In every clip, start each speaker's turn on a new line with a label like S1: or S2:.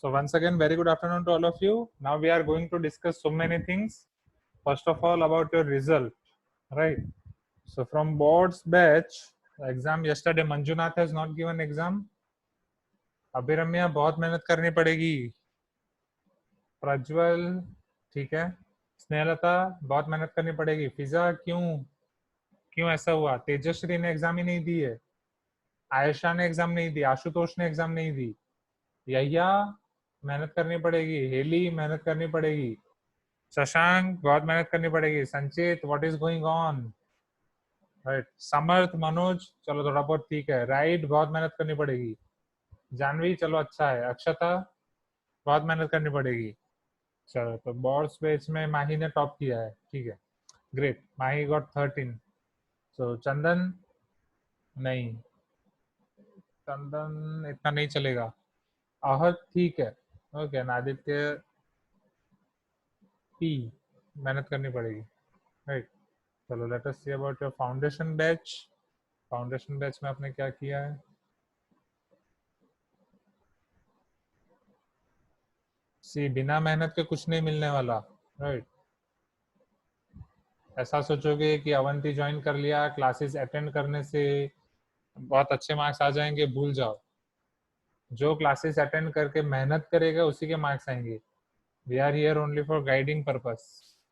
S1: So once again, very good afternoon to all of you. Now we are going to discuss so many things. First of all, about your result, right? So from board's batch, exam yesterday, Manjunath has not given exam. अभिरम्या बहुत मेहनत करनी पड़ेगी. प्रज्वल ठीक है. स्नेहलता बहुत मेहनत करनी पड़ेगी. फिजा क्यों ऐसा हुआ? तेजश्री ने एग्जाम ही नहीं दी है. आयशा ने एग्जाम नहीं दी. आशुतोष ने एग्जाम नहीं दी. यहिया मेहनत करनी पड़ेगी. हेली मेहनत करनी पड़ेगी. शशांक बहुत मेहनत करनी पड़ेगी. Sanchit what is going on, right. Samarth Manoj चलो थोड़ा बहुत ठीक है. राइट बहुत मेहनत करनी पड़ेगी. जानवी चलो अच्छा है. अक्षता बहुत मेहनत करनी पड़ेगी. चलो तो बोर्ड्स बेच में माही ने टॉप किया है, ठीक है, ग्रेट. माही गॉट 13. सो चंदन नहीं, चंदन इतना नहीं चलेगा. आहत ठीक है, ओके. आदित्य पी मेहनत करनी पड़ेगी, राइट. चलो let us see about your foundation batch. Foundation batch में आपने क्या किया है? सी बिना मेहनत के कुछ नहीं मिलने वाला, राइट. ऐसा सोचोगे कि अवंती ज्वाइन कर लिया, क्लासेस अटेंड करने से बहुत अच्छे मार्क्स आ जाएंगे, भूल जाओ. जो क्लासेस अटेंड करके मेहनत करेगा उसी के मार्क्स आएंगे. We are here only for guiding purpose,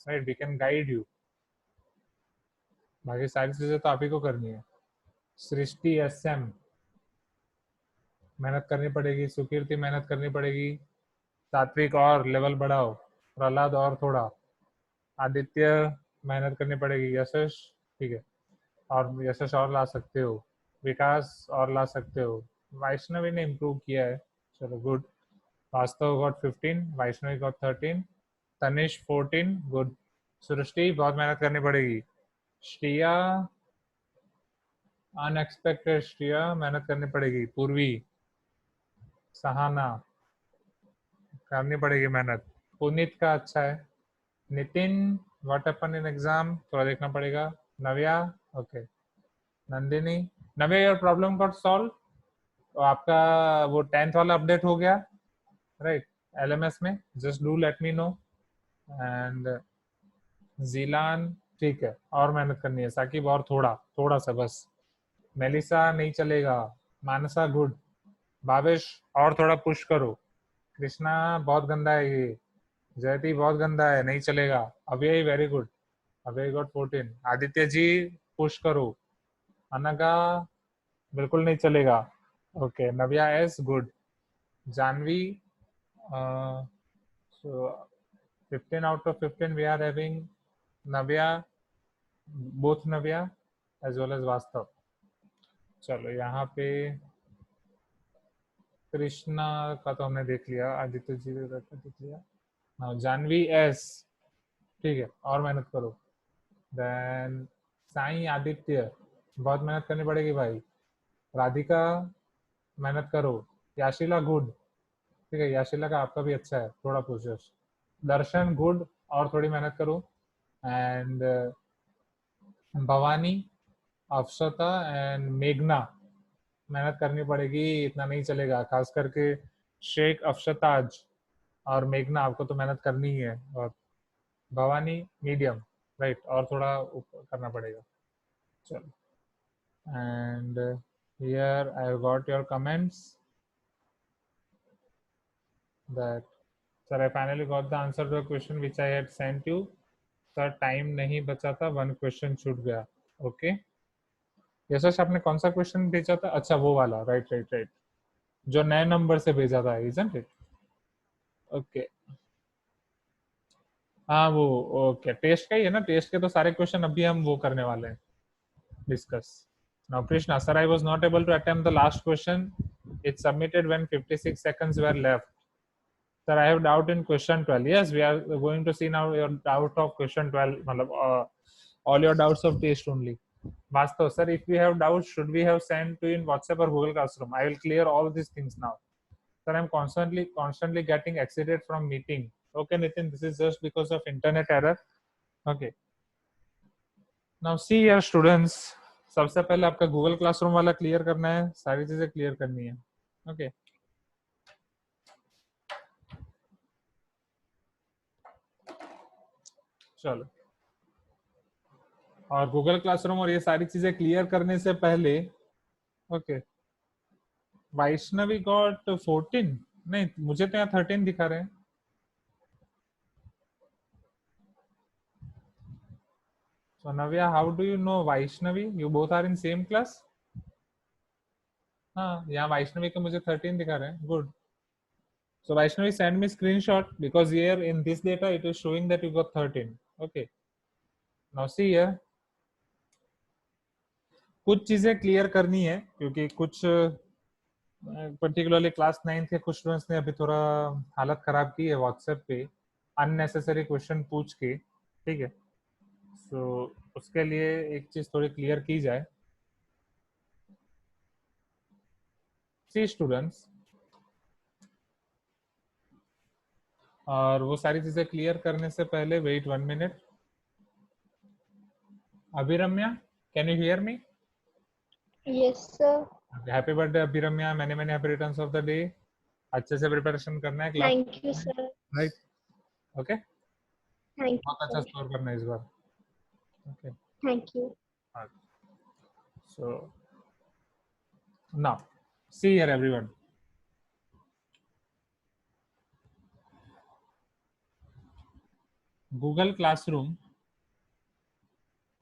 S1: right. We can guide you. बाकी सारी चीजें तो आप ही को करनी है. सृष्टि एसएम मेहनत करनी पड़ेगी. सुकीर्ति मेहनत करनी पड़ेगी. सात्विक और लेवल बढ़ाओ. प्रहलाद और थोड़ा. आदित्य मेहनत करनी पड़ेगी. यशस ठीक है, और यशस और ला सकते हो. विकास और ला सकते हो. वैष्णवी ने इम्प्रूव किया है, चलो good. Vastav got 15, Vaishnavi got 13, Tanish 14, good. Srishti बहुत मेहनत करनी पड़ेगी. श्रिया अनएक्सपेक्टेड, श्रिया मेहनत करनी पड़ेगी. पूर्वी, सहाना करनी पड़ेगी मेहनत. पुनीत का अच्छा है. Nitin what happen in exam थोड़ा देखना पड़ेगा. Navya okay. Nandini, Navya your problem got solve. तो आपका वो 10th वाला अपडेट हो गया, राइट, एलएमएस में. Just do let me know. And Jeelan ठीक है, और मेहनत करनी है. साकिब और थोड़ा सा बस. मेलिसा नहीं चलेगा. मानसा गुड. भावेश और थोड़ा पुश करो. कृष्णा बहुत गंदा है ये. जयती बहुत गंदा है, नहीं चलेगा. Abhay very good. Abhay got 14. Aditya ji push करो. अनगा बिल्कुल नहीं चलेगा. Okay. Navya yes good. Jahnavi so 15 out of 15 we are having Navya, both Navya as well as Vastav. चलो यहाँ पे कृष्णा का तो हमने देख लिया. आदित्य जी का देख लिया. हाँ, जानवी एस ठीक है, और मेहनत करो. देन साई आदित्य बहुत मेहनत करनी पड़ेगी भाई. राधिका मेहनत करो. याशिला गुड, ठीक है. याशिला का आपका भी अच्छा है, थोड़ा कोशिश. दर्शन गुड, और थोड़ी मेहनत करो. एंड भवानी, अफसता एंड मेघना मेहनत करनी पड़ेगी. इतना नहीं चलेगा, खास करके शेख, अफशताज और मेघना आपको तो मेहनत करनी ही है. और भवानी मीडियम, राइट, और थोड़ा ऊपर करना पड़ेगा. चलो. And here I have got your comments that sir I finally got the answer to the question which I had sent you. Sir time नहीं बचा था, 1 क्वेश्चन छूट गया. ओके. यशस आपने कौन सा क्वेश्चन भेजा था? अच्छा वो वाला, राइट राइट राइट, जो नए नंबर से भेजा था, इजंट इट? ओके. हाँ वो ओके, टेस्ट का ही है ना. टेस्ट के तो सारे क्वेश्चन अभी हम वो करने वाले हैं, discuss. Now Krishna, sir I was not able to attempt the last question. It submitted when 56 seconds were left. Sir, I have doubt in question 12. Yes, we are going to see now your doubt of question 12. मतलब all your doubts of test only. Vastav, sir, if we have doubts, should we have sent to in WhatsApp or Google Classroom? I will clear all these things now. Sir, I'm constantly getting exited from meeting. Okay, Nitin, this is just because of internet error. Okay. Now see your students. सबसे पहले आपका Google Classroom वाला clear करना है, सारी चीजें clear करनी है. Okay. चलो, और गूगल क्लासरूम और ये सारी चीजें क्लियर करने से पहले, ओके, वैष्णवी गॉट 14, नहीं मुझे तो यहाँ 13 दिखा रहे हैं। So Navya, how do you know Vaishnavi? You both are in same class? हाँ, यहाँ वैष्णवी के मुझे 13 दिखा रहे हैं. Good. So Vaishnavi, send me screenshot because here in this data it is showing that you got 13. Okay. Now see here. कुछ चीजें clear करनी है क्योंकि कुछ पर्टिकुलरली क्लास 9 के कुछ स्टूडेंट्स ने अभी थोड़ा हालत खराब की है व्हाट्सएप पे अननेसेसरी क्वेश्चन पूछ के, ठीक है. सो उसके लिए एक चीज थोड़ी क्लियर की जाए. सी स्टूडेंट्स, और वो सारी चीजें क्लियर करने से पहले वेट 1 मिनट. Abhiramya, can you hear me?
S2: Yes sir.
S1: Happy birthday Abhiramya, many many happy returns of the day. अच्छे से प्रिपरेशन करना है class.
S2: Thank you sir.
S1: Right, okay,
S2: thank
S1: बहुत अच्छा
S2: यू.
S1: स्कोर करना है इस बार. Okay,
S2: thank you.
S1: So now see here everyone. Google classroom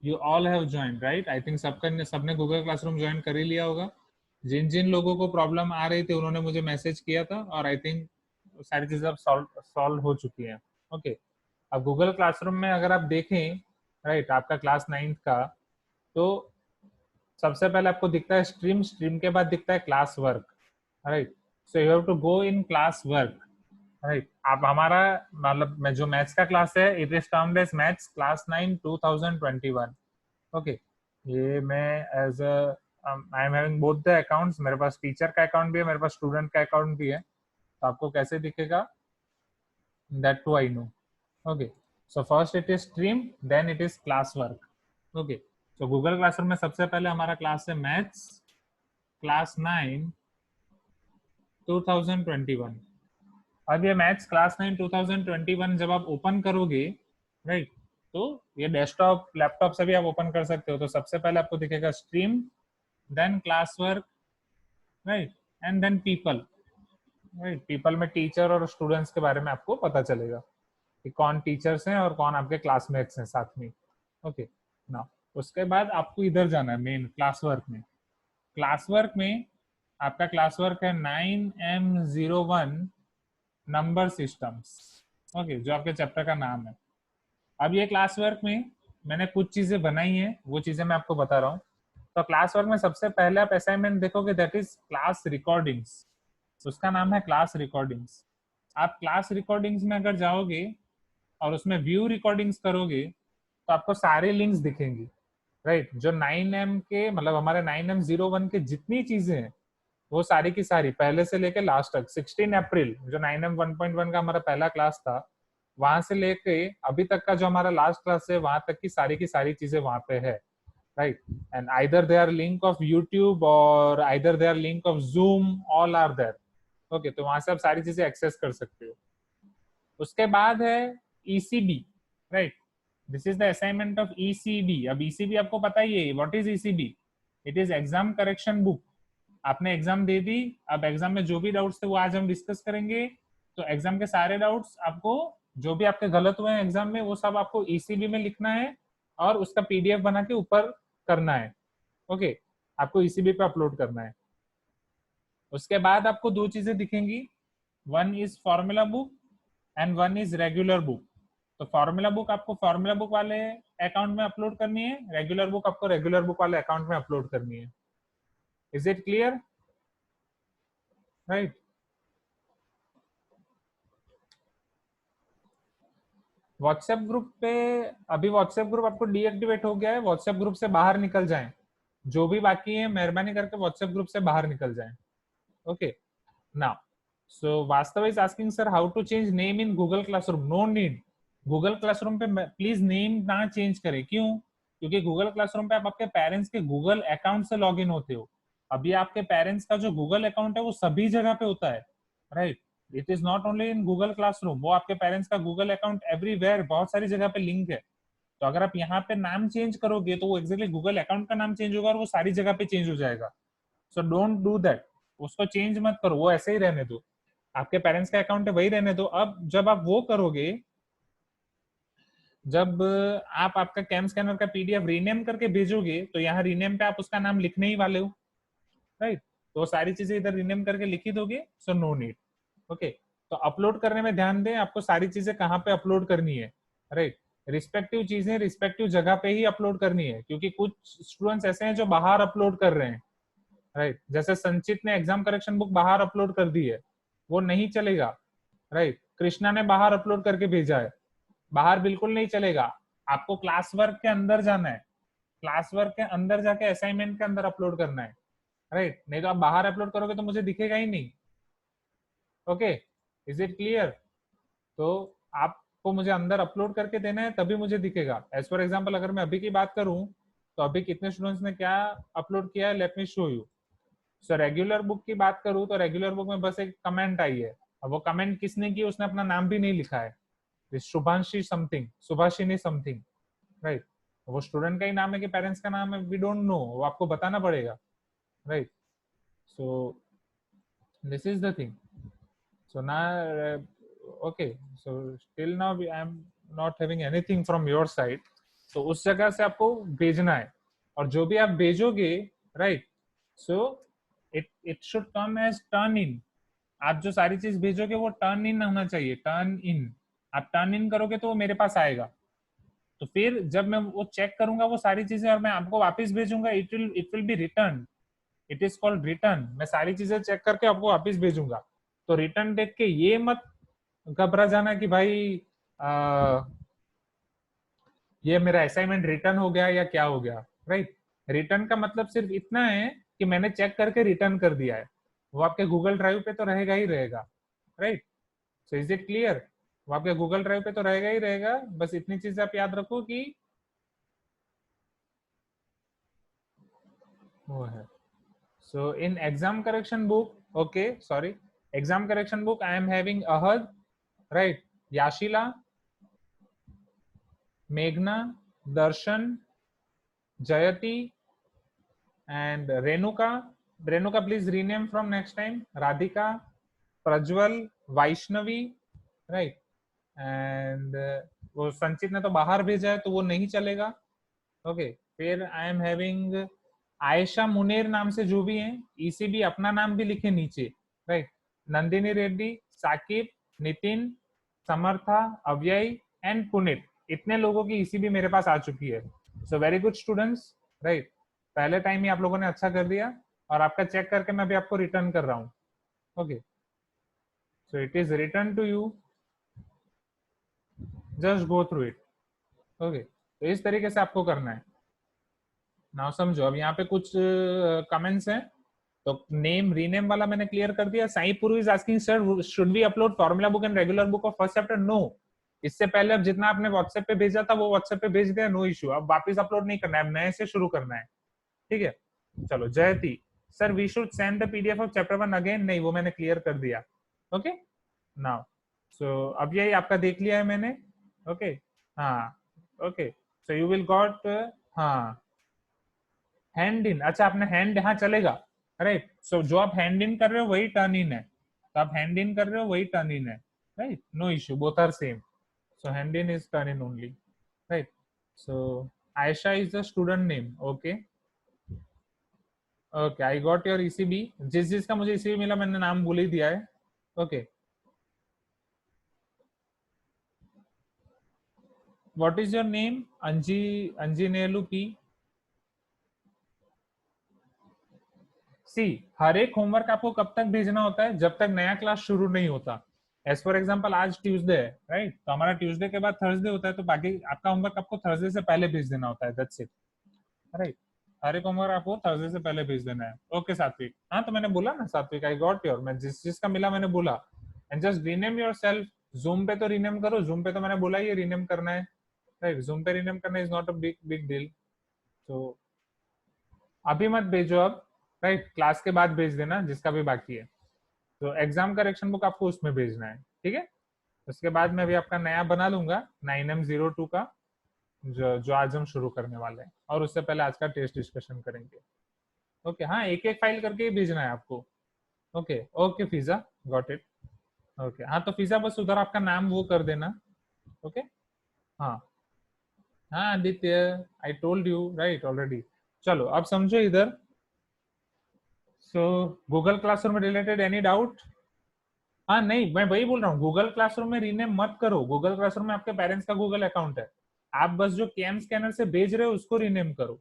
S1: you all have joined, right? I think सबने गूगल क्लासरूम ज्वाइन कर ही लिया होगा. जिन जिन लोगों को प्रॉब्लम आ रही थी उन्होंने मुझे मैसेज किया था और आई थिंक सारी चीजें अब सॉल्व हो चुकी हैं. ओके, अब गूगल क्लासरूम में अगर आप देखें, राइट, आपका क्लास 9th का, तो सबसे पहले आपको दिखता है स्ट्रीम, स्ट्रीम के बाद दिखता है class work, right. So you have to go in class work, right. आप हमारा मतलब मैं जो मैथ्स का क्लास है, it is termed as maths class 9 2021. Okay, ये मैं as I am having both the accounts. मेरे पास टीचर का अकाउंट भी है, मेरे पास स्टूडेंट का अकाउंट भी है. तो आपको कैसे दिखेगा, that too I know. Okay, so first it is stream, then it is class work. Okay, तो गूगल क्लासरूम में सबसे पहले हमारा क्लास है मैथ्स क्लास 9 2021. अब ये मैथ्स क्लास 9 2021 जब आप ओपन करोगे, राइट, तो ये डेस्कटॉप लैपटॉप से भी आप ओपन कर सकते हो. तो सबसे पहले आपको दिखेगा stream, then class work, right, and then people. Right, people में टीचर और स्टूडेंट्स के बारे में आपको पता चलेगा कि कौन टीचर्स हैं और कौन आपके क्लासमेट्स हैं साथ में. ओके, ना उसके बाद आपको इधर जाना है मेन क्लास वर्क में. क्लास वर्क में आपका क्लास वर्क है 9M01 नंबर सिस्टम्स. ओके, जो आपके चैप्टर का नाम है. अब ये क्लास वर्क में मैंने कुछ चीजें बनाई हैं, वो चीजें मैं आपको बता रहा हूँ. तो क्लास वर्क में सबसे पहले आप असाइनमेंट देखोगे, दैट इज क्लास रिकॉर्डिंग्स. उसका नाम है क्लास रिकॉर्डिंग्स. आप क्लास रिकॉर्डिंग्स में अगर जाओगे और उसमें व्यू रिकॉर्डिंग्स करोगे तो आपको सारे लिंक्स दिखेंगी, राइट. जो 9M के मतलब हमारे 9M01 के जितनी चीजें हैं वो सारी की सारी पहले से लेके लास्ट तक 16 अप्रैल जो 9M1.1 का हमारा पहला क्लास था, वहां से लेके अभी तक का जो हमारा लास्ट क्लास है वहां तक की सारी चीजें वहां पे है, right. And either they are link of YouTube or either they are link of Zoom, all are there. Okay, तो वहां से आप सारी चीजें एक्सेस कर सकते हो. उसके बाद है ECB, right. This is the assignment of ECB. अब ECB आपको पता ही है, what is ECB? It is exam correction book. आपने एग्जाम दे दी, अब एग्जाम में जो भी डाउट्स थे वो आज हम डिस्कस करेंगे. तो एग्जाम के सारे डाउट्स आपको, जो भी आपके गलत हुए हैं एग्जाम में, वो सब आपको ECB में लिखना है और उसका PDF बना के ऊपर करना है. ओके, आपको ECB पे अपलोड करना है. उसके बाद आपको दो चीजें दिखेंगी, one is formula book and one is regular book. तो फॉर्मूला बुक आपको फॉर्मूला बुक वाले अकाउंट में अपलोड करनी है, रेगुलर बुक आपको रेगुलर बुक वाले अकाउंट में अपलोड करनी है. Is it clear, right? WhatsApp group पे अभी व्हाट्सएप ग्रुप आपको डीएक्टिवेट हो गया है, व्हाट्सएप ग्रुप से बाहर निकल जाएं. जो भी बाकी है मेहरबानी करके व्हाट्सएप ग्रुप से बाहर निकल जाएं. Okay, now so Vastav is asking sir how to change name in Google classroom. No need, Google classroom पे प्लीज नेम ना चेंज करें. क्यों? क्योंकि गूगल क्लासरूम पे आप आपके पेरेंट्स के गूगल अकाउंट से लॉग इन होते हो. अभी आपके पेरेंट्स का जो गूगल अकाउंट है वो सभी जगह पे होता है, right. It is not only in Google classroom, वो आपके पेरेंट्स का गूगल अकाउंट एवरीवेयर बहुत सारी जगह पे लिंक है. तो अगर आप यहाँ पे नाम चेंज करोगे तो वो एग्जैक्टली गूगल अकाउंट का नाम चेंज होगा और वो सारी जगह पे चेंज हो जाएगा। सो डोंट डू दैट, उसको चेंज मत करो, वो ऐसे ही रहने दो, आपके पेरेंट्स का अकाउंट है वही रहने दो। अब जब आप वो करोगे, जब आप आपका कैम स्कैनर का पीडीएफ रीनेम करके भेजोगे तो यहाँ रीनेम पे आप उसका नाम लिखने ही वाले हो, राइट? तो सारी चीजें इधर रीनेम करके लिखी दोगे, सो नो नीड। ओके, तो अपलोड करने में ध्यान दें, आपको सारी चीजें कहाँ पे अपलोड करनी है, राइट? रिस्पेक्टिव चीजें रिस्पेक्टिव जगह पे ही अपलोड करनी है, क्योंकि कुछ स्टूडेंट्स ऐसे हैं जो बाहर अपलोड कर रहे हैं, राइट? जैसे संचित ने एग्जाम करेक्शन बुक बाहर अपलोड कर दी है, वो नहीं चलेगा, राइट? कृष्णा ने बाहर अपलोड करके भेजा है, बाहर बिल्कुल नहीं चलेगा। आपको क्लास वर्क के अंदर जाना है, क्लास वर्क के अंदर जाके असाइनमेंट के अंदर अपलोड करना है, राइट? नहीं तो आप बाहर अपलोड करोगे तो मुझे दिखेगा ही नहीं। Okay, is it clear? तो आपको मुझे अंदर अपलोड करके देना है तभी मुझे दिखेगा। एज फॉर एग्जाम्पल अगर मैं अभी की बात करूं तो अभी कितने स्टूडेंट्स ने क्या अपलोड किया है, let me show you. So regular book की बात करूं तो रेगुलर बुक में बस एक कमेंट आई है, अब वो कमेंट किसने की, उसने अपना नाम भी नहीं लिखा है, Shubhanshi something, Subhashini something, right? वो स्टूडेंट का ही नाम है कि पेरेंट्स का नाम है, वी डोंट नो, वो आपको बताना पड़ेगा, right? So this is the thing. So now, okay, so till now I am not having anything from your side. तो उस जगह से आपको भेजना है, और जो भी आप भेजोगे, right, so it it should come as turn in. आप जो सारी चीज भेजोगे वो टर्न इन होना चाहिए, टर्न इन। आप टर्न इन करोगे तो वो मेरे पास आएगा, तो फिर जब मैं वो चेक करूंगा वो सारी चीजें और मैं आपको वापस भेजूंगा, it will be return, it is called return. मैं सारी चीजें चेक करके आपको वापस भेजूंगा। तो रिटर्न देख के ये मत घबरा जाना कि भाई ये मेरा असाइनमेंट रिटर्न हो गया या क्या हो गया, राइट? रिटर्न का मतलब सिर्फ इतना है कि मैंने चेक करके रिटर्न कर दिया है, वो आपके गूगल ड्राइव पे तो रहेगा ही रहेगा, right? So is it clear? वो आपके गूगल ड्राइव पे तो रहेगा ही रहेगा, बस इतनी चीज आप याद रखो कि वो है। So in exam correction book, okay, sorry, exam correction book, I am having Ahad, right? Yashila, Meghna, Darshan, Jayati, and Renuka. Renuka, please rename from next time. Radhika, Prajwal, Vaishnavi, right? And वो संचित ने तो बाहर भेजा है तो वो नहीं चलेगा। ओके, फिर आई एम हैविंग आयशा मुनेर नाम से जो भी हैं, ईसीबी अपना नाम भी लिखे नीचे, राइट? नंदिनी रेड्डी, साकिब, नितिन, समर्था, अव्यय एंड पुनित, इतने लोगों की ईसीबी मेरे पास आ चुकी है। So very good students, right? पहले टाइम ही आप लोगों ने अच्छा कर दिया, और आपका चेक करके मैं भी आपको रिटर्न कर रहा हूँ। Okay, so it is return to you, just go through it. Okay, तो इस तरीके से आपको करना है। नाउ समझो, अब यहाँ पे कुछ कमेंट्स हैं, तो नेम रीनेम वाला मैंने क्लियर कर दिया। Sai Purv is asking sir should we upload formula book and regular book of first chapter? No, इससे पहले अब जितना आपने व्हाट्सएप पे भेजा था वो व्हाट्सएप पे भेज दिया, नो इशू। अब वापस अपलोड नहीं करना है, अब नए से शुरू करना है, ठीक है? चलो, Jayati sir we should send the PDF of chapter 1 again? नहीं, वो मैंने क्लियर कर दिया। ओके, नाउ सो अब यही आपका देख लिया है मैंने। ओके, हाँ, okay, so you will got, हाँ, हैंड इन। अच्छा, आपने हैंड, हाँ चलेगा, राइट? सो जो आप हैंड इन कर रहे हो वही टर्न इन है, तो आप हैंड इन कर रहे हो वही टर्न इन है, right? No issue, both are same. So hand in is turn in only, right? So Ayesha is the student name. Okay, okay, I got your ECB. जिस जिसका मुझे ईसीबी मिला मैंने नाम बोल ही दिया है। Okay, what is your name? Anjaneyulu P. See, हर एक होमवर्क आपको कब तक भेजना होता है? जब तक नया क्लास शुरू नहीं होता। एज फॉर एग्जाम्पल आज ट्यूसडे है, राइट? तो हमारा ट्यूसडे के बाद थर्सडे होता है, तो बाकी आपका होमवर्क आपको थर्सडे से पहले भेज देना होता है, दैट्स इट, राइट? हर एक होमवर्क आपको थर्सडे से पहले भेज देना है। ओके सात्विक, हाँ तो मैंने बोला ना सात्विक, आई गॉट योर, मैं जिस जिसका मिला मैंने बोला। And just rename your self. Zoom पे तो रीनेम करो, जूम पे तो मैंने बोला ही रीनेम करना है, राइट? जूम पे रीनेम करना is not a big big deal. तो अभी मत भेजो अब, राइट? क्लास के बाद भेज देना जिसका भी बाकी है। तो एग्जाम करेक्शन बुक आपको उसमें भेजना है, ठीक है? उसके बाद मैं भी आपका नया बना लूंगा 9M02 का, जो आज हम शुरू करने वाले हैं, और उससे पहले आज का टेस्ट डिस्कशन करेंगे। ओके, हाँ, एक एक फाइल करके ही भेजना है आपको। Okay okay Fiza, got it. Okay, हाँ, तो फिजा बस उधर आपका नाम वो कर देना। ओके, हाँ हाँ Aditya, I told you right already. चलो अब समझो इधर। सो Google classroom related any doubt? हाँ नहीं, मैं वही बोल रहा हूँ, गूगल क्लासरूम में रीनेम मत करो। गूगल क्लासरूम में आपके पेरेंट्स का गूगल अकाउंट है, आप बस जो कैम स्कैनर से भेज रहे हो उसको रीनेम करो।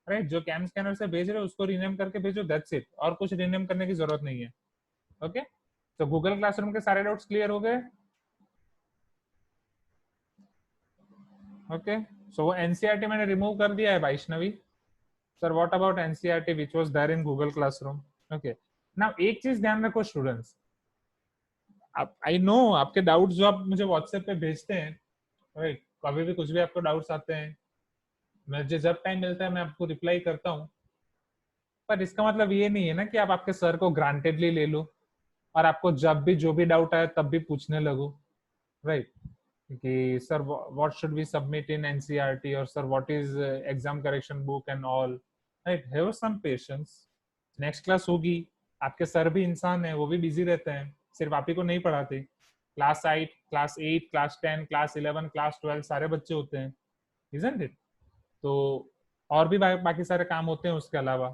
S1: राइट, जो कैम स्कैनर से भेज रहे हो उसको रीनेम करके भेजो, दैट्स इट, और कुछ रीनेम करने की जरूरत नहीं है। ओके, तो गूगल क्लासरूम के सारे डाउट्स क्लियर हो गए? ओके, सो वो एनसीईआरटी मैंने रिमूव कर दिया है Vaishnavi. Sir what about NCERT which was there in Google classroom? Okay, now एक चीज ध्यान रखो स्टूडेंट्स, आप, आई नो आपके डाउट्स जो आप मुझे व्हाट्सएप पे भेजते हैं, राइट, कभी भी कुछ भी आपको डाउट्स आते हैं, मुझे जब टाइम मिलता है मैं आपको रिप्लाई करता हूँ। पर इसका मतलब ये नहीं है ना कि आप आपके सर को ग्रांटेडली ले लो और आपको जब भी जो भी डाउट आए तब भी पूछने लगो, राइट, कि sir what should we submit in NCERT, और sir what is exam correction book and all. Right, have some patience, next class होगी, आपके सर भी इंसान है, वो भी बिजी रहते हैं, सिर्फ आप ही को नहीं पढ़ाते। Class 8, class 8, class 10, class 11, class 12 सारे बच्चे होते हैं, इजंट इट? तो और भी बाकी सारे काम होते हैं उसके अलावा,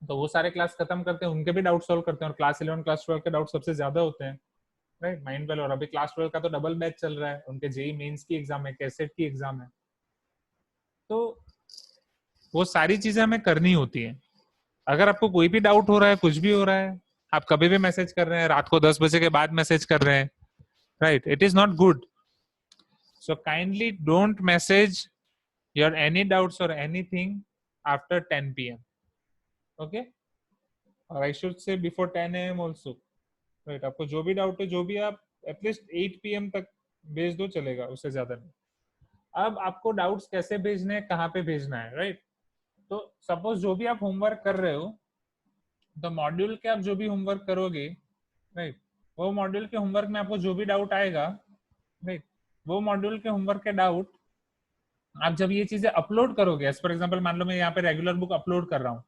S1: तो वो सारे क्लास खत्म करते हैं, उनके भी डाउट सॉल्व करते हैं, और क्लास 11 क्लास 12 के डाउट सबसे ज्यादा होते हैं। राइट, माइंड वेल, और अभी क्लास 12 का तो डबल बैच चल रहा है, उनके जेई मेंस की एग्जाम है, कैसेट की एग्जाम है, तो वो सारी चीजें हमें करनी होती है। अगर आपको कोई भी डाउट हो रहा है, कुछ भी हो रहा है, आप कभी भी मैसेज कर रहे हैं, रात को 10 बजे के बाद मैसेज कर रहे हैं, right, it is not good. So kindly don't message your any doubts और एनीथिंग आफ्टर 10 PM, ओके, और I should say before 10 AM also. Right, आपको जो भी डाउट है, जो भी, आप एटलीस्ट 8 PM तक भेज दो, चलेगा, उससे ज्यादा नहीं। अब आपको डाउट्स कैसे भेजने हैं, कहाँ पे भेजना है, राइट, तो सपोज जो भी आप होमवर्क कर रहे हो, तो मॉड्यूल के आप जो भी होमवर्क करोगे, राइट, वो मॉड्यूल के होमवर्क में आपको जो भी डाउट आएगा, राइट, वो मॉड्यूल के होमवर्क के डाउट आप जब ये चीजें अपलोड करोगे, एज फॉर एग्जाम्पल मान लो मैं यहाँ पे रेगुलर बुक अपलोड कर रहा हूँ,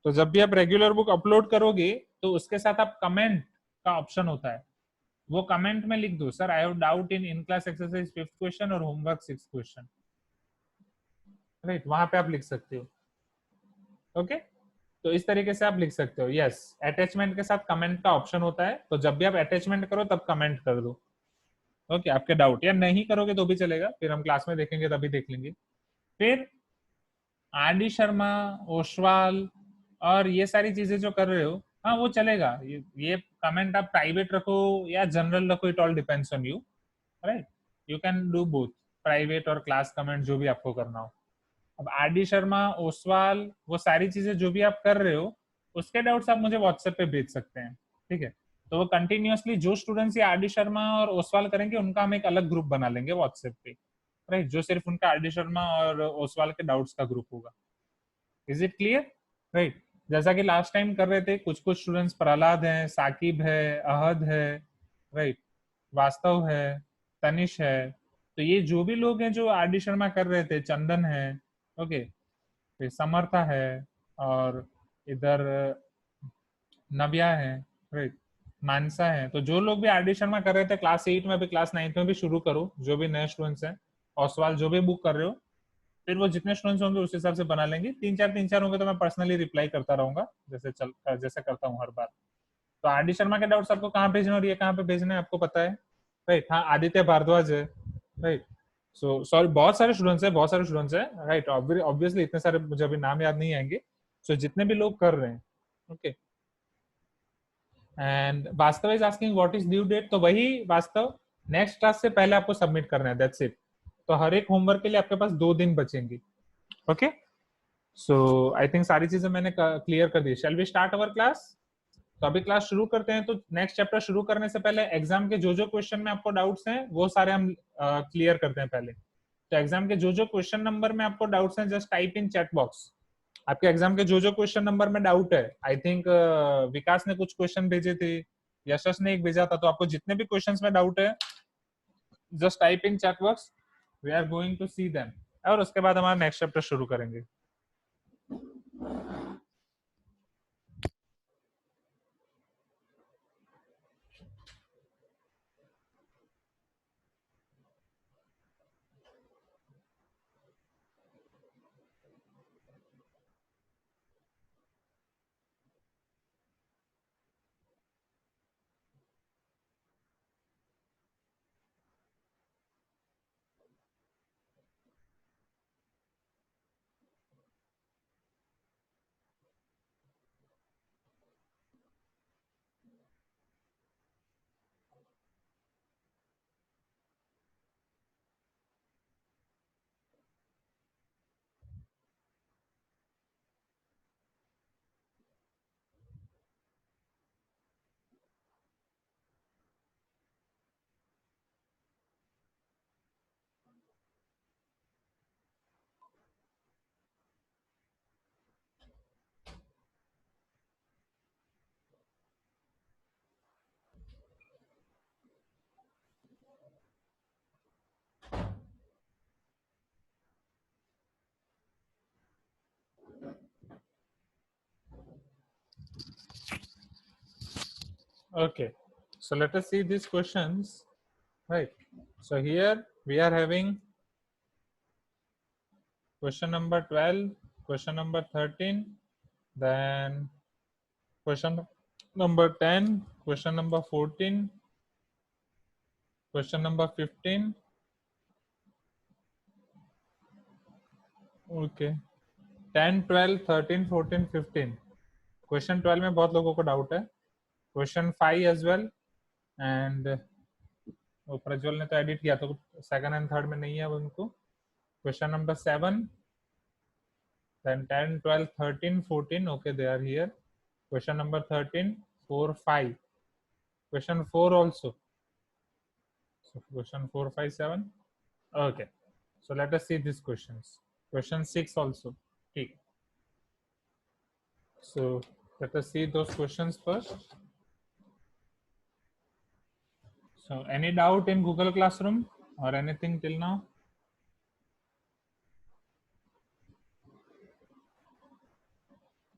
S1: तो जब भी आप रेगुलर बुक अपलोड करोगे तो उसके साथ आप कमेंट का ऑप्शन होता है, वो कमेंट में लिख दो, sir I have doubt in class exercise 5th question और होमवर्क 6th क्वेश्चन, राइट, वहां पे आप लिख सकते हो। ओके, तो इस तरीके से आप लिख सकते हो। यस, अटैचमेंट के साथ कमेंट का ऑप्शन होता है, तो जब भी आप अटैचमेंट करो तब कमेंट कर दो। ओके, आपके डाउट, या नहीं करोगे तो भी चलेगा, फिर हम क्लास में देखेंगे तभी देख लेंगे। फिर आर डी शर्मा, ओसवाल और ये सारी चीजें जो कर रहे हो, हाँ वो चलेगा, ये कमेंट आप प्राइवेट रखो या जनरल रखो, it all depends on you, right, you can do both, private और क्लास कमेंट, जो भी आपको करना हो। अब आर डी शर्मा, ओसवाल, वो सारी चीजें जो भी आप कर रहे हो, उसके डाउट्स आप मुझे व्हाट्सएप पे भेज सकते हैं, ठीक है, तो वो कंटिन्यूअसली जो स्टूडेंट्स ये आर डी शर्मा और ओसवाल करेंगे उनका हम एक अलग ग्रुप बना लेंगे व्हाट्सएप पे, राइट, जो सिर्फ उनका आर डी शर्मा और ओसवाल के डाउट्स का ग्रुप होगा। Is it clear? राइट, जैसा कि लास्ट टाइम कर रहे थे, कुछ कुछ स्टूडेंट्स प्रहलाद है, साकिब है, अहद है, राइट, वास्तव है, तनिष है, तो ये जो भी लोग हैं जो आर डी शर्मा कर रहे थे, चंदन है, ओके, फिर समर्था है, और इधर नव्या है, राइट, मानसा है, तो जो लोग भी आर डी शर्मा कर रहे थे क्लास 8 में भी, क्लास 9 में भी शुरू करो, जो भी नए स्टूडेंट्स हैं, और सवाल जो भी बुक कर रहे हो, फिर वो जितने स्टूडेंट्स होंगे उस हिसाब से बना लेंगे, 3-4 होंगे तो मैं पर्सनली रिप्लाई करता रहूंगा, जैसे करता हूँ हर बार। तो आर डी शर्मा के डाउट्स आपको कहाँ भेजना और ये कहाँ पे भेजना है आपको पता है, राइट, हाँ, आदित्य भारद्वाज है, राइट, सो सॉरी, बहुत सारे स्टूडेंट्स हैं, राइट, ऑब्वियसली इतने सारे मुझे अभी नाम याद नहीं आएंगे, सो जितने भी लोग कर रहे हैं, okay, and Vastav is asking what is due date, तो वही वास्तव नेक्स्ट क्लास से पहले आपको सबमिट करना है, दैट्स इट, तो हर एक होमवर्क के लिए आपके पास 2 दिन बचेंगे। ओके, सो आई थिंक सारी चीजें मैंने क्लियर कर दी। Shall we start our class? तो अभी क्लास शुरू करते हैं, तो नेक्स्ट चैप्टर शुरू करने से पहले एग्जाम के जो क्वेश्चन में आपको डाउट्स हैं वो सारे हम क्लियर करते हैं पहले। तो एग्जाम के जो क्वेश्चन नंबर में आपको डाउट्स हैं, just type in chat box, आपके एग्जाम के जो क्वेश्चन नंबर में डाउट है। आई थिंक विकास ने कुछ क्वेश्चन भेजे थे, यशस ने एक भेजा था, तो आपको जितने भी क्वेश्चंस में डाउट है, just type in chat box we are going to see them, और उसके बाद हमारा नेक्स्ट चैप्टर शुरू करेंगे. Okay, so let us see these questions, right? So here we are having question number 12, question number 13, then question number 10, question number 14, question number 15. Okay, 10, 12, 13, 14, 15. Question 12 में बहुत लोगों को डाउट है. Question 5 as well, and Prajwal ने तो edit किया, तो second and third में नहीं है उनको. Question number 7, then 10, 12, 13, 14. Okay, they are here. Question number 13, 4, 5. Question 4 also. So question 4, 5, 7. Okay, so let us see these questions. Question 6 also. Okay. So let us see those questions first. So any doubt in Google Classroom or anything till now?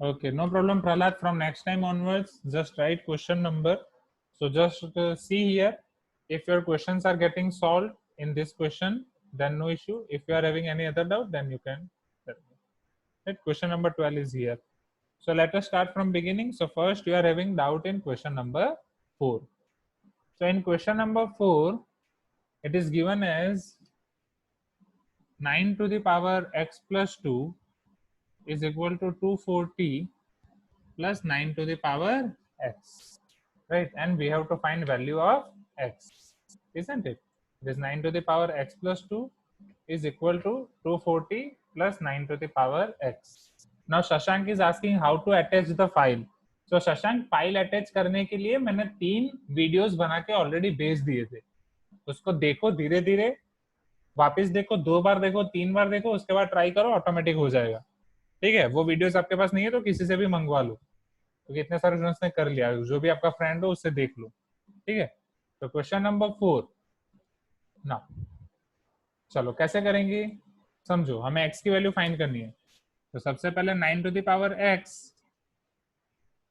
S1: Okay, no problem, Prahlad. From next time onwards, just write question number. So just see here, if your questions are getting solved in this question, then no issue. If you are having any other doubt, then you can tell me. Right? Question number 12 is here. So let us start from beginning. So first you are having doubt in question number 4. So in question number 4, it is given as 9 to the power x plus 2 is equal to 240 plus 9 to the power x, right? And we have to find value of x, isn't it? This 9 to the power x plus 2 is equal to 240 plus 9 to the power x. Now Shashank is asking how to attach the file. So Shashank, file attach करने के लिए मैंने 3 videos बना के already भेज दिए थे. उसको देखो धीरे धीरे, वापस देखो, 2 बार देखो, 3 बार देखो, उसके बाद ट्राई करो, ऑटोमेटिक हो जाएगा. ठीक है? वो वीडियोस आपके पास नहीं है तो किसी से भी मंगवा लो, क्योंकि इतने सारे स्टूडेंट्स ने कर लिया. जो भी आपका फ्रेंड हो उससे देख लो. ठीक है? तो क्वेश्चन नंबर 4 ना, चलो कैसे करेंगे समझो. हमें x की वैल्यू फाइंड करनी है. तो सबसे पहले 9 to the power x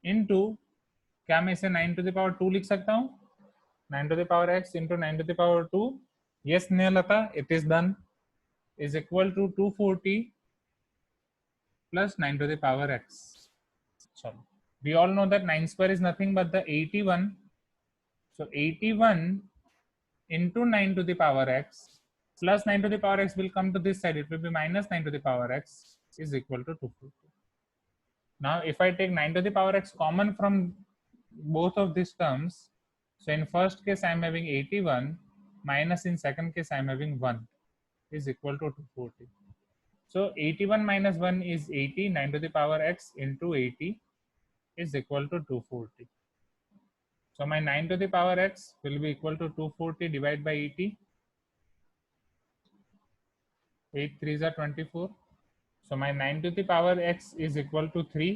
S1: into, क्या मैं इसे 9 टू द पावर 2 लिख सकता हूँ? 9 to the power x into 9 to the power 2. Yes Snehlata, it is done. Is equal to 240 plus 9 to the power x. Sorry. We all know that 9 square is nothing but the 81. So 81 into 9 to the power x plus 9 to the power x will come to this side. It will be minus 9 to the power x is equal to 240. Now if I take 9 to the power x common from both of these terms, so in first case I am having 81 minus in second case I am having 1 is equal to 240. So 81 minus 1 is 80. 9 to the power x into 80 is equal to 240. So my 9 to the power x will be equal to 240 divided by 80. 8 3s are 24. So my 9 to the power x is equal to 3.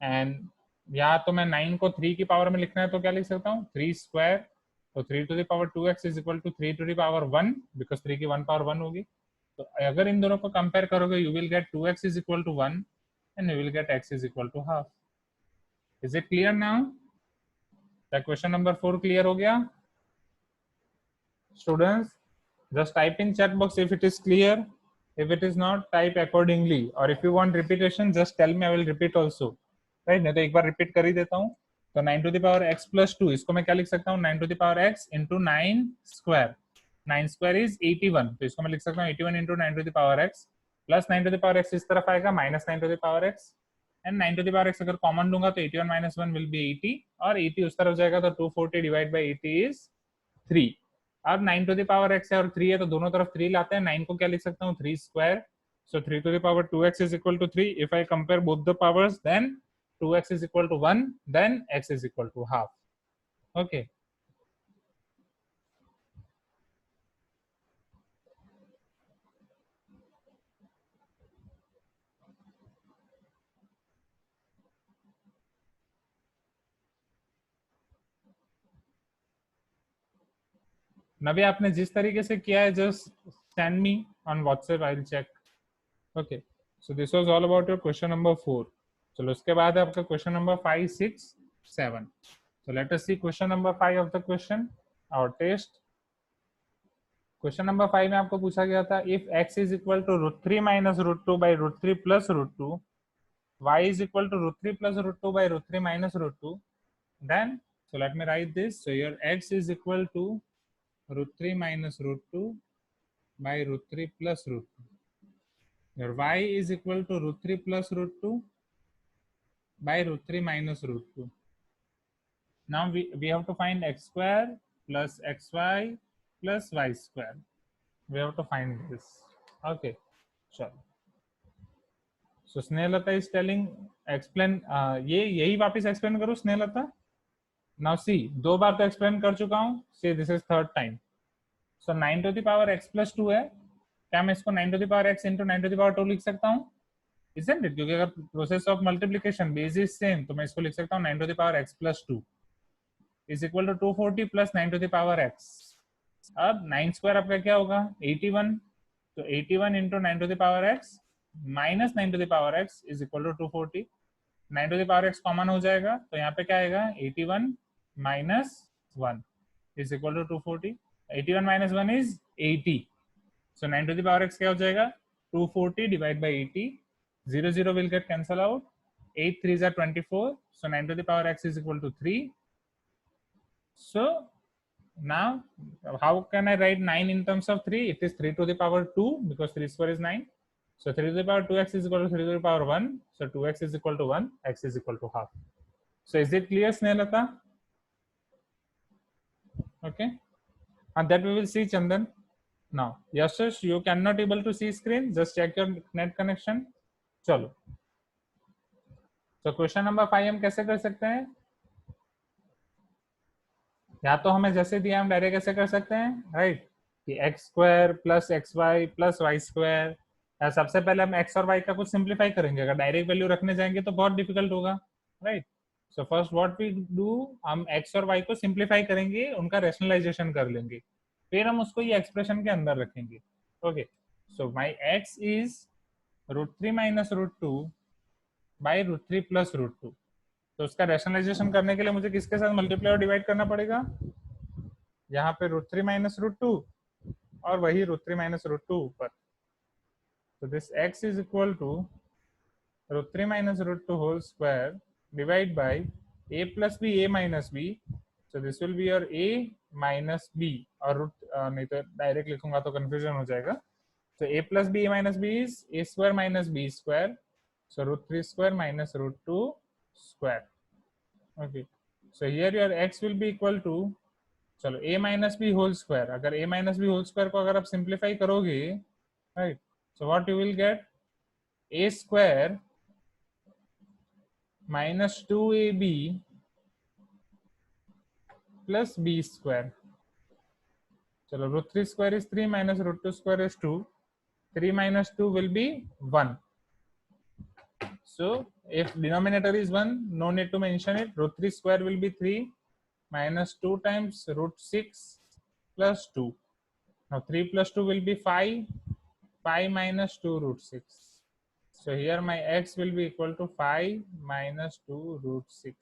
S1: And यहाँ तो मैं 9 को 3 की power में लिखना है तो क्या लिख सकता हूँ? 3 स्क्वायर तो 3 to the power 2x is equal to 3 to the power 1 because 3 की 1 power 1 होगी. तो अगर इन दोनों को कंपेयर करोगे you will get 2x is equal to 1 and you will get x is equal to half. Is it clear now? क्या question number 4 clear हो गया? Students, just type in chat box if it is clear. If it is not, type accordingly. Or if you want repetition, just tell me, I will repeat also. Right? नहीं तो एक बार repeat कर ही देता हूँ. तो 9 to the power x plus 2 इसको मैं क्या लिख सकता हूँ? 9 to the power x into 9 square. 9 square is 81. तो इसको मैं लिख सकता हूँ 81 into 9 to the power x plus 9 to the power x इस तरफ आएगा minus 9 to the power x and 9 to the power x अगर कॉमन लूंगा तो 81 minus 1 will be 80 और 80 उस तरफ जाएगा तो 240 divided by 80 is 3. अब 9 to the power x है और 3 है तो दोनों तरफ 3 लाते हैं. 9 को क्या लिख सकता हूँ? 3 square. So 3 to the power 2x is equal to 3. If I compare both the powers, then 2x is equal to 1, then x is equal to half. Okay. नबी आपने जिस तरीके से किया है just send me on WhatsApp, I will check. Okay, so this was all about your question number 4. चलो उसके बाद है आपका question number 5, 6, 7. So let us see question number 5 of the question, our test. Question number 5 में आपको पूछा गया था if x is equal to √3 minus √2 by √3 plus √2, y is equal to √3 plus √2 by √3 minus √2, then so let me write this. So your x is equal to √3 minus √2 by √3 plus √2. Your y is equal to √3 plus √2 by √3 minus √2. Now we have to find x square plus xy plus y square. We have to find this. Okay, sure. So Snehata is telling, explain. ये यही वापस explain करो Snehata. Now see, 2 बार तो explain कर चुका हूँ. See, this is 3rd time. So 9 to the power x plus 2 है. क्या मैं इसको 9 to the power x into 9 to the power 2 लिख सकता हूँ? Isn't it? क्योंकि अगर process of multiplication base is same, तो मैं इसको लिख सकता हूँ 9 to the power x plus 2 is equal to 240 plus 9 to the power x. अब 9 स्क्वायर आपका क्या होगा? 81. तो 81 into 9 to the power x minus 9 to the power x is equal to 240. 9 to the power x common हो जाएगा तो यहाँ पे क्या आएगा? 81 minus 1 is equal to 240. 81 minus 1 is 80. So 9 to the power x क्या हो जाएगा? 240 divided by 80. 0 0 will get cancel out. 8 3s are 24. So 9 to the power x is equal to 3. So now how can I write 9 in terms of 3? It is 3 to the power 2 because 3 square is 9. So 3 to the power 2x is equal to 3 to the power 1. So 2x is equal to 1, x is equal to half. So is it clear, Snehata? Okay. And that we will see, Chandan. Now, Yashash, you cannot able to see screen. Just check your net connection. चलो. So question number 5 हम कैसे कर सकते हैं? या तो हमें जैसे दिया हम डायरेक्ट कैसे कर सकते हैं, राइट? कि x square plus xy plus y square. सबसे पहले हम x और y का कुछ सिंप्लीफाई करेंगे. अगर डायरेक्ट वैल्यू रखने जाएंगे तो बहुत डिफिकल्ट होगा, right? So first what we do, हम x और y को सिंप्लीफाई करेंगे, उनका रैशनलाइजेशन कर लेंगे, फिर हम उसको ये एक्सप्रेशन के अंदर रखेंगे. Okay, so my x is √3 minus √2 by √3 plus √2. तो उसका रैशनलाइजेशन करने के लिए मुझे किसके साथ मल्टीप्लाई और डिवाइड करना पड़ेगा? यहाँ पे √3 minus √2 और वही √3 minus √2 ऊपर. तो this x is equal to √3 minus √2 whole square divide by a plus b a minus b. So this will be your a minus b. और नहीं तो डायरेक्ट लिखूंगा तो कंफ्यूजन हो जाएगा. So a plus b a minus b is a square minus b square. So √3 square minus √2 square. Okay, so here your x will be equal to, चलो a minus b whole square. अगर a minus b whole square को अगर आप simplify करोगे, right, so what you will get? a square minus 2ab plus b square. चलो √3 square is 3 minus √2 square is 2. 3 minus 2 will be 1. So if denominator is 1, no need to mention it. √3 square will be 3 minus 2 times root 6 plus 2. Now 3 plus 2 will be 5. 5 minus 2 root 6. So here my x will be equal to 5 minus 2 root 6.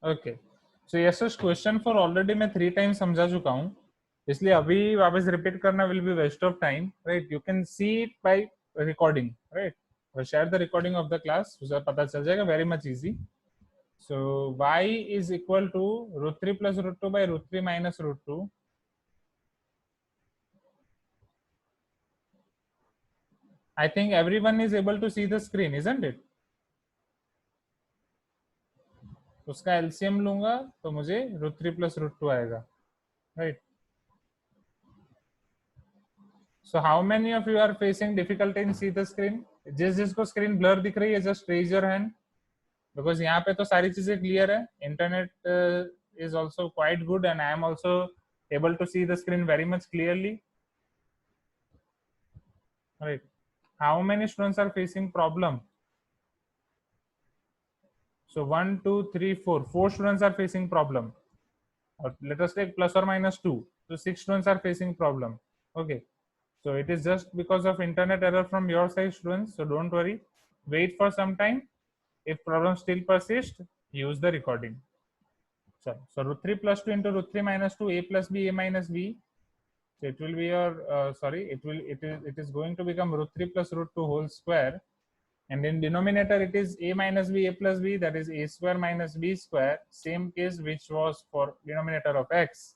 S1: Okay, so yes question for already मैं 3 times समझा चुका हूँ, इसलिए अभी वापस repeat करना will be waste of time, right? You can see it by recording, right? और share the recording of the class, उसे पता चल जाएगा, very much easy. So y is equal to root 3 plus root 2 by root 3 minus root 2. I think everyone is able to see the screen, isn't it? उसका LCM लूंगा तो मुझे root 3 plus root 2 आएगा, right? So how many of you are facing difficulty in see the screen? जिसको screen blur दिख रही है just raise your hand, because यहाँ पे तो सारी चीजें क्लियर है. Internet is also quite good and I am also able to see the screen very much clearly, right? How many students are facing problem? So 1 2 3 4 students are facing problem, or let us take plus or minus 2, so 6 students are facing problem. Okay, so it is just because of internet error from your side, students, so don't worry, wait for some time. If problem still persists, use the recording. So root 3 plus 2 into root 3 minus 2, a plus b, a minus b. So it will be your it is going to become root 3 plus root 2 whole square, and in denominator it is a minus b, a plus b, that is a square minus b square, same case which was for denominator of x.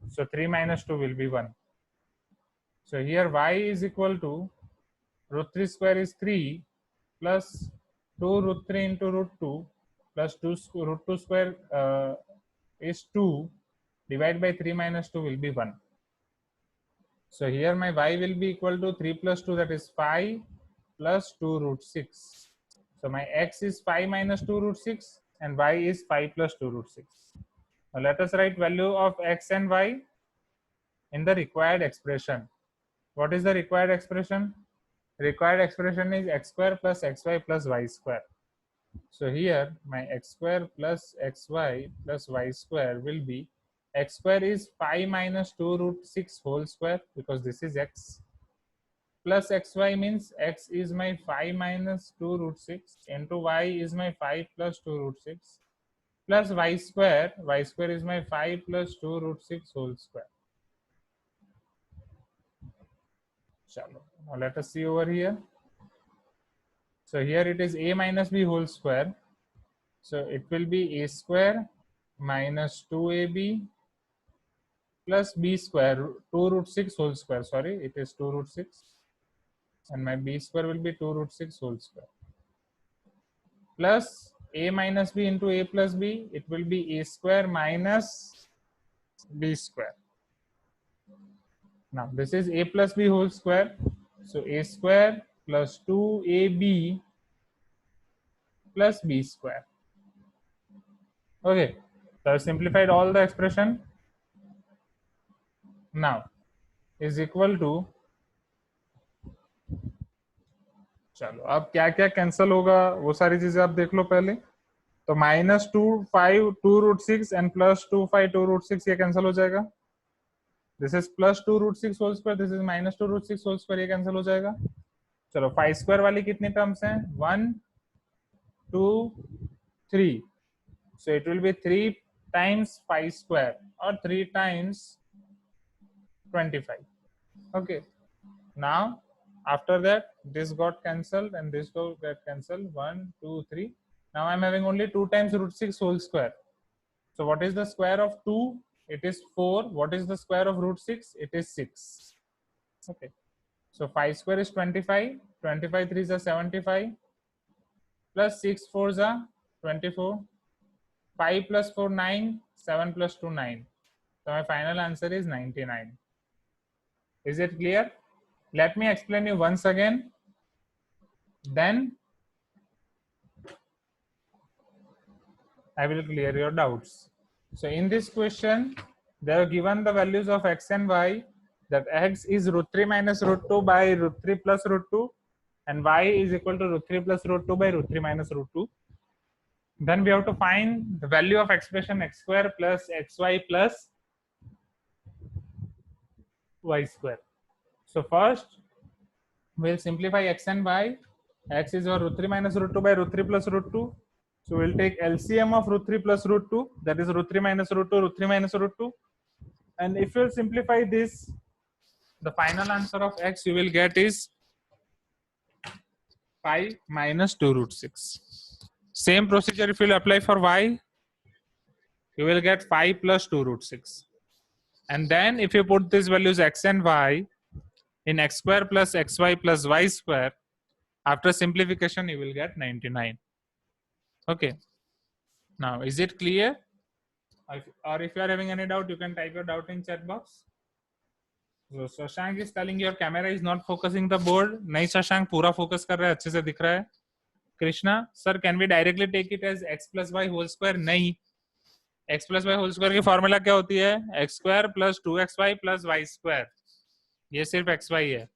S1: So 3 minus 2 will be 1. So here y is equal to root 3 square is 3 plus 2 root 3 into root 2 plus 2 root 2 square is 2 divided by 3 minus 2 will be 1. So here my y will be equal to 3 plus 2, that is 5 plus 2 root 6. So my x is 5 minus 2 root 6 and y is 5 plus 2 root 6. Now let us write value of x and y in the required expression. What is the required expression? Required expression is x square plus xy plus y square. So here my x square plus xy plus y square will be, x square is 5 minus 2 root 6 whole square, because this is x, plus xy means x is my 5 minus 2 root 6 into y is my 5 plus 2 root 6 plus y square is my 5 plus 2 root 6 whole square. Chalo. Now let us see over here. So here it is a minus b whole square. So it will be a square minus 2ab plus b square, 2 root 6 whole square, sorry, it is 2 root 6, and my b square will be 2 root 6 whole square, plus a minus b into a plus b, it will be a square minus b square. Now this is a plus b whole square, so a square plus 2ab plus b square. Okay, so I simplified all the expression. Now is equal to, चलो अब क्या क्या cancel होगा वो सारी चीजें आप देख लो पहले. तो minus 2 5 2 root 6 and plus 2 5 2 root 6 ये कैंसिल हो जाएगा. This is plus 2 root 6 whole square, this is minus 2 root 6 whole square, ये कैंसिल हो जाएगा. चलो 5 स्क्वायर वाली कितनी टर्म्स हैं? 1 2 3. So it will be 3 times 5 square और 3 times 25. Okay, now after that this got cancelled and this got cancelled, 1 2 3. Now I'm having only 2 times root 6 whole square. So what is the square of 2? It is 4. What is the square of root 6? It is 6. Okay, so 5 square is 25, 25 3s are 75 plus 6 4s are 24, 5 plus 4 9, 7 plus 2 9. So my final answer is 99. Is it clear? Let me explain you once again, then I will clear your doubts. So in this question they have given the values of x and y that x is root 3 minus root 2 by root 3 plus root 2 and y is equal to root 3 plus root 2 by root 3 minus root 2. Then we have to find the value of expression x square plus xy plus y square. So first we'll simplify x and y. X is our root 3 minus root 2 by root 3 plus root 2. So we'll take LCM of root 3 plus root 2, that is root 3 minus root 2, root 3 minus root 2. And if you simplify this, the final answer of x you will get is 5 minus 2 root 6. Same procedure if you will apply for y, you will get 5 plus 2 root 6. And then if you put these values x and y in x square plus xy plus y square, after simplification you will get 99. Okay. Now is it clear? Or if you are having any doubt, you can type your doubt in chat box. So Shashank is telling your camera is not focusing the board. नहीं Shashank पूरा focus कर रहा है, अच्छे से दिख रहा है. Krishna, sir, can we directly take it as x plus y whole square? नहीं. x plus y whole square की फॉर्मूला क्या होती है? x square plus 2xy plus y square. ये सिर्फ xy है.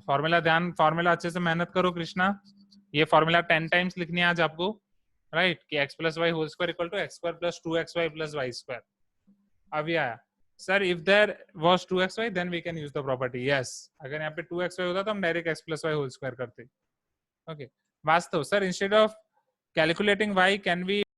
S1: फॉर्मूला अच्छे से मेहनत करो कृष्णा. ये फॉर्मूला 10 टाइम्स लिखनी है आज आपको, राइट? कि x plus y whole square equal to x square plus 2xy plus y square. अभी आया. Sir if there was 2xy then we can use the property. Yes, अगर यहाँ पे 2xy होता तो हम direct x plus y whole square करते. Okay. Vastav sir instead of calculating y can we